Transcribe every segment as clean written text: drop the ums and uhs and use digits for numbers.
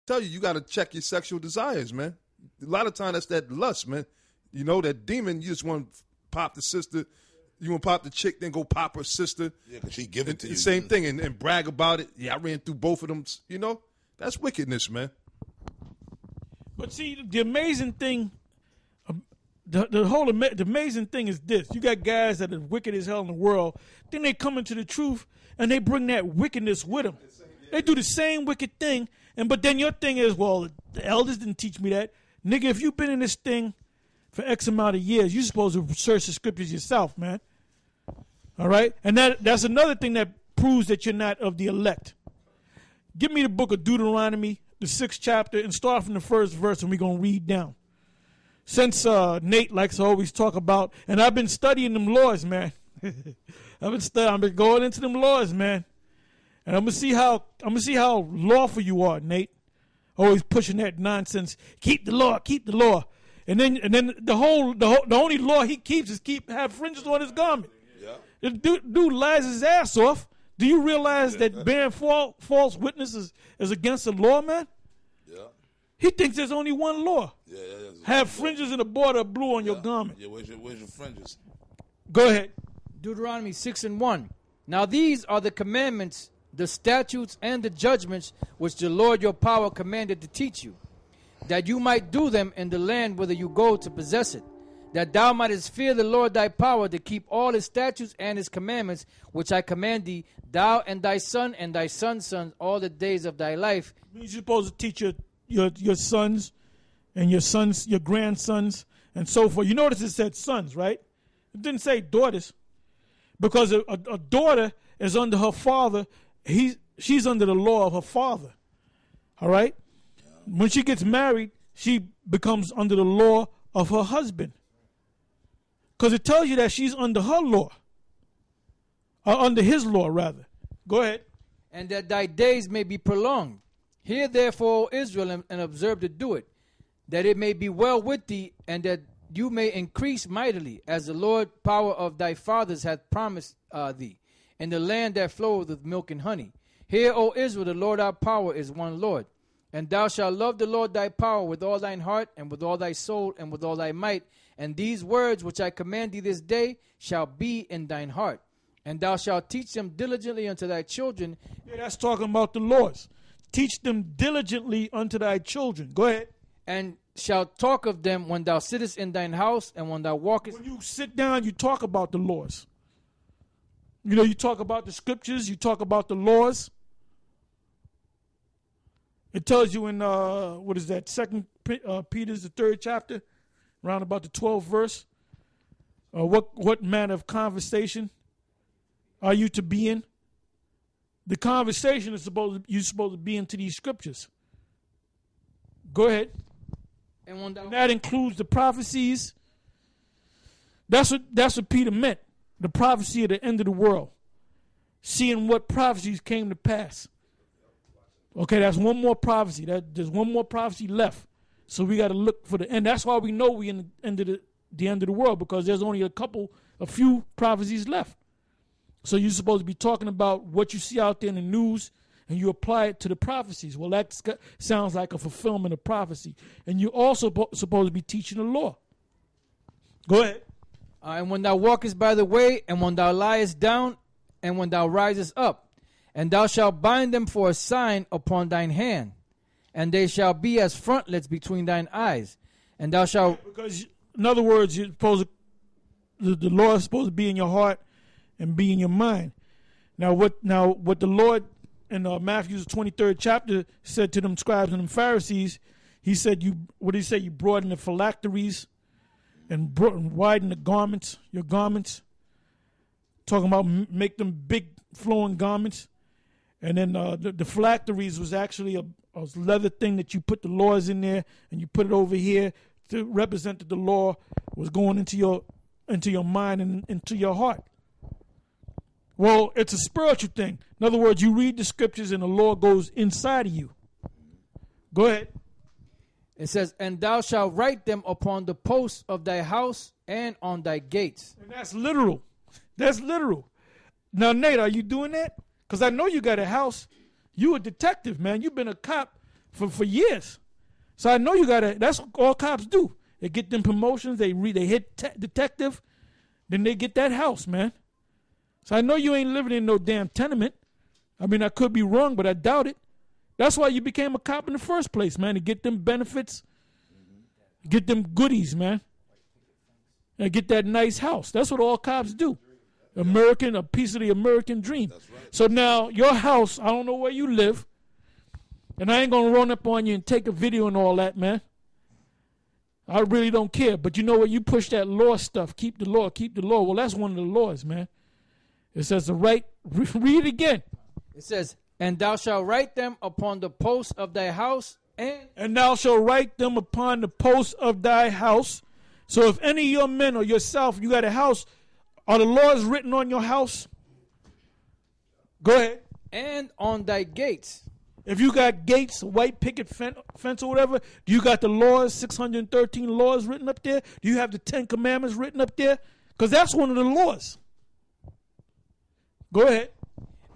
tell you, you got to check your sexual desires, man. A lot of times that's that lust, man. You know, that demon, you just want to pop the sister. You want to pop the chick, then go pop her sister. Yeah, because she give it to you. Same thing, and brag about it. Yeah, I ran through both of them. You know, that's wickedness, man. But see, the amazing thing, the amazing thing is this. You got guys that are wicked as hell in the world. Then they come into the truth, and they bring that wickedness with them. They do the same wicked thing, but then your thing is, well, the elders didn't teach me that. Nigga, if you've been in this thing for X amount of years, you're supposed to search the scriptures yourself, man. All right? And that's another thing that proves that you're not of the elect. Give me the book of Deuteronomy, the 6th chapter, and start from the first verse, and we're going to read down. Since Nate likes to always talk about, and I've been studying them laws, man. I've been going into them laws, man. And I'm gonna see how lawful you are, Nate. Always pushing that nonsense. Keep the law, keep the law. And then the only law he keeps is have fringes on his garment. Yeah. The dude lies his ass off. Do you realize that bearing false witnesses is against the law, man? Yeah. He thinks there's only one law. Yeah. Have fringes and a border of blue on your garment. Yeah, where's your fringes? Go ahead. Deuteronomy 6:1. Now these are the commandments, the statutes, and the judgments which the Lord your power commanded to teach you, that you might do them in the land whither you go to possess it, that thou mightest fear the Lord thy power to keep all his statutes and his commandments, which I command thee, thou and thy son and thy son's sons all the days of thy life. You're supposed to teach your sons and your grandsons, and so forth. You notice it said sons, right? It didn't say daughters, because a daughter is under her father. She's under the law of her father. All right? When she gets married, she becomes under the law of her husband. Because it tells you that she's under her law. Or under his law, rather. Go ahead. And that thy days may be prolonged. Hear therefore, O Israel, and observe to do it, that it may be well with thee, and that you may increase mightily, as the Lord power of thy fathers hath promised thee, in the land that floweth with milk and honey. Hear, O Israel, the Lord our power is one Lord. And thou shalt love the Lord thy power with all thine heart, and with all thy soul, and with all thy might. And these words which I command thee this day shall be in thine heart. And thou shalt teach them diligently unto thy children. Yeah, that's talking about the laws. Teach them diligently unto thy children. Go ahead. And shalt talk of them when thou sittest in thine house, and when thou walkest. When you sit down, you talk about the laws. You know, you talk about the scriptures, you talk about the laws. It tells you in, what is that, 2 Peter's the 3rd chapter, around about the 12th verse. What manner of conversation are you to be in? The conversation you're supposed to be into these scriptures. Go ahead. And that includes the prophecies. That's what Peter meant. The prophecy of the end of the world. Seeing what prophecies came to pass. Okay, that's one more prophecy. There's one more prophecy left. So we got to look for the end. That's why we know we're in the end of the world, because there's only a few prophecies left. So you're supposed to be talking about what you see out there in the news, and you apply it to the prophecies. Well, that sounds like a fulfillment of prophecy. And you're also supposed to be teaching the law. Go ahead. And when thou walkest by the way, and when thou liest down, and when thou risest up, and thou shalt bind them for a sign upon thine hand, and they shall be as frontlets between thine eyes. And thou shalt... Because, in other words, the law is supposed to be in your heart and be in your mind. Now what the Lord in Matthew's 23rd chapter said to them scribes and them Pharisees, he said, you broaden the phylacteries and widen the garments, your garments. Talking about make them big flowing garments. And then the phylacteries was actually a leather thing that you put the laws in there, and you put it over here to represent that the law was going into your mind and into your heart. Well, it's a spiritual thing. In other words, you read the scriptures and the law goes inside of you. Go ahead. It says, and thou shalt write them upon the posts of thy house and on thy gates. And that's literal. That's literal. Now, Nate, are you doing that? Because I know you got a house. You a detective, man. You've been a cop for years. So I know you gotta. That's what all cops do. They get them promotions. They hit detective, then they get that house, man. So I know you ain't living in no damn tenement. I mean, I could be wrong, but I doubt it. That's why you became a cop in the first place, man, to get them benefits, get them goodies, man, and get that nice house. That's what all cops do. A piece of the American dream. That's right. So now your house, I don't know where you live, and I ain't going to run up on you and take a video and all that, man. I really don't care. But you know what? You push that law stuff. Keep the law. Keep the law. Well, that's one of the laws, man. It says the right. Read it again. It says, and thou shalt write them upon the posts of thy house, and thou shalt write them upon the posts of thy house. So if any of your men or yourself, you got a house, are the laws written on your house? Go ahead. and on thy gates. If you got gates, white picket fence or whatever, do you got the laws, 613 laws written up there? Do you have the 10 commandments written up there? Because that's one of the laws. Go ahead.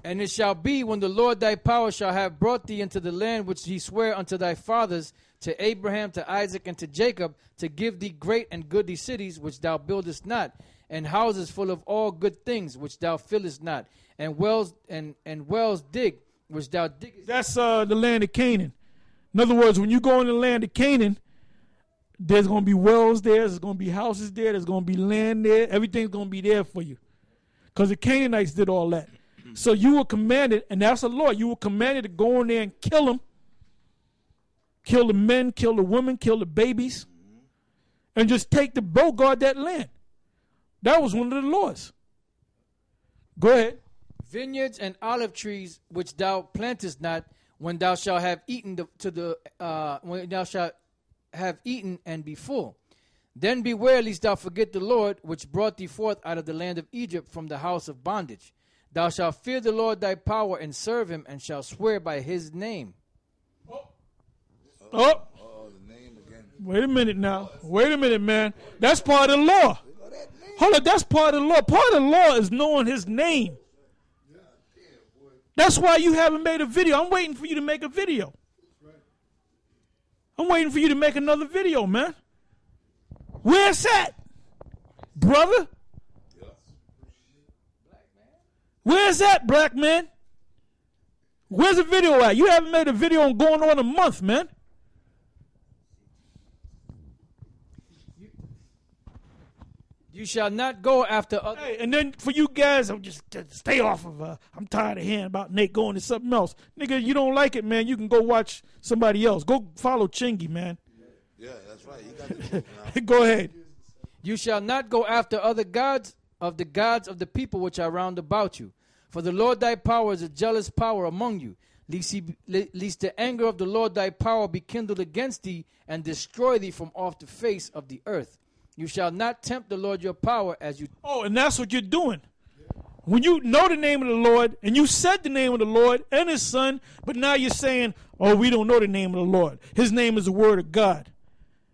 And it shall be when the Lord thy power shall have brought thee into the land which he sware unto thy fathers, to Abraham, to Isaac, and to Jacob, to give thee great and goodly cities which thou buildest not, and houses full of all good things which thou fillest not, and wells dig which thou diggest. That's the land of Canaan. In other words, when you go in the land of Canaan, there's going to be wells there, there's going to be houses there, there's going to be land there, everything's going to be there for you. Because the Canaanites did all that. So you were commanded, and that's a law, you were commanded to go in there and kill them. Kill the men, kill the women, kill the babies, and just take the guard that land. That was one of the laws. Go ahead. Vineyards and olive trees which thou plantest not, when thou shalt have eaten when thou shalt have eaten and be full. Then beware lest thou forget the Lord, which brought thee forth out of the land of Egypt from the house of bondage. Thou shalt fear the Lord thy power and serve him, and shalt swear by his name. Oh, The name again. wait a minute now. Wait a minute, man. That's part of the law. Hold on, that's part of the law. Part of the law is knowing his name. That's why you haven't made a video. I'm waiting for you to make a video. I'm waiting for you to make another video, man. Where's that, brother? Where's that, black man? Where's the video at? You haven't made a video in going on a month, man. You shall not go after other. Hey, and then for you guys, I'm just stay off of. I'm tired of hearing about Nate going to something else, nigga. You don't like it, man. You can go watch somebody else. Go follow Chingy, man. Yeah, that's right. You got the now. Go ahead. You shall not go after other gods of the people which are round about you. For the Lord thy power is a jealous power among you, lest the anger of the Lord thy power be kindled against thee, and destroy thee from off the face of the earth. You shall not tempt the Lord your power as you... Oh, and that's what you're doing. When you know the name of the Lord, and you said the name of the Lord and his son, but now you're saying, oh, we don't know the name of the Lord. His name is the word of God.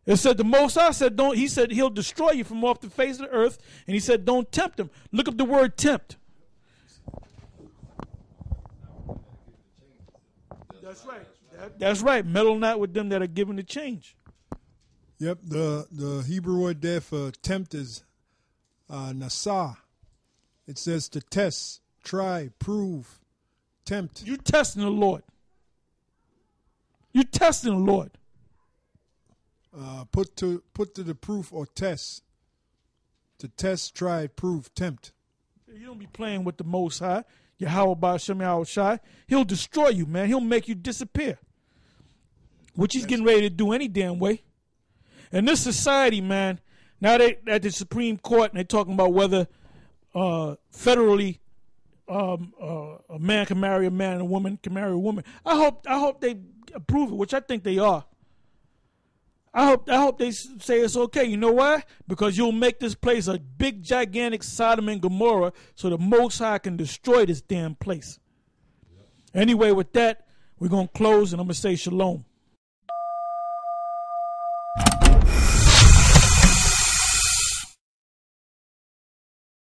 It said the Most High said, don't. He said he'll destroy you from off the face of the earth, and he said don't tempt him. Look up the word tempt. That's right. That's right. Meddle not with them that are given the change. Yep, the Hebrew word there for tempt is nasah. It says to test, try, prove, tempt. You testing the Lord. You testing the Lord. Put to the proof or test. To test, try, prove, tempt. You don't be playing with the Most High. Yahweh Shem Yahweh Shai. He'll destroy you, man. He'll make you disappear. Which he's getting ready to do any damn way. In this society, man, now they at the Supreme Court and they're talking about whether federally a man can marry a man and a woman can marry a woman. I hope they approve it, which I think they are. I hope they say it's okay. You know why? Because you'll make this place a big, gigantic Sodom and Gomorrah so the Most High can destroy this damn place. Anyway, with that, we're going to close and I'm going to say shalom.